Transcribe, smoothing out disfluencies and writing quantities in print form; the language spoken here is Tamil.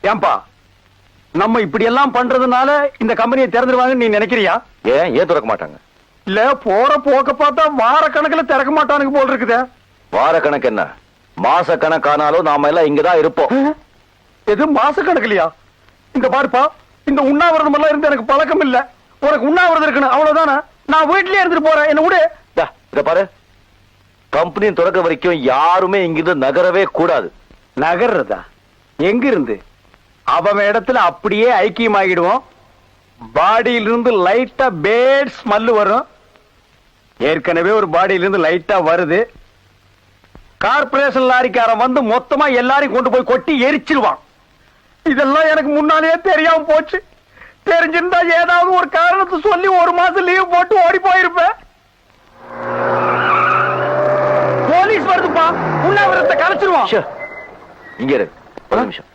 ஏன்பா நம்ம இப்படி எல்லாம் பண்றதுனால இந்த கம்பெனியை திறந்துருவாங்கன்னு நீ நினைக்கிறியா? ஏன் திறக்க மாட்டாங்க? இல்ல போற போக்க பார்த்தா வார கணக்குல திறக்க மாட்டானுங்க போல் இருக்குதே. வார கணக்கு என்ன, மாச கணக்கானாலும் நாம எல்லாம் இங்கதான் இருப்போம். எது மாச கணக்குலையா? இந்த பாருப்பா, இந்த உண்ணாவிரதம் எல்லாம் இருந்து எனக்கு பழக்கம் இல்ல. உனக்கு உண்ணாவிரதம் இருக்கணும் அவ்வளவுதானே. நான் வீட்லயே இருந்துட்டு போறேன், என்ன விடு. இத பாரு, கம்பெனி தொடக்க வரைக்கும் யாருமே இங்கிருந்து நகரவே கூடாது. நகர்றதா? எங்க இருந்து? அவன் இடத்துல அப்படியே ஐக்கியமாகிடுவோம். பாடியிலிருந்து லைட்டா பேட் ஸ்மெல் வரும். ஏற்கனவே ஒரு பாடியிலிருந்து லைட்டா வருது. கார்பரேஷன் லாரிக்காரன் வந்து மொத்தமா எல்லாரையும் கொண்டு போய் கொட்டி எரிச்சிருவான். இதெல்லாம் எனக்கு முன்னாலேயே தெரியாம போச்சு. தெரிஞ்சிருந்தா ஏதாவது ஒரு காரணத்தை சொல்லி ஒரு மாசம் லீவ் போட்டு ஓடி போயிருப்பேன். போலீஸ் வருதுப்பா, உண்ணாவிரதத்தை கலைச்சிருவான். இங்க இருக்கு ஒரு நிமிஷம்.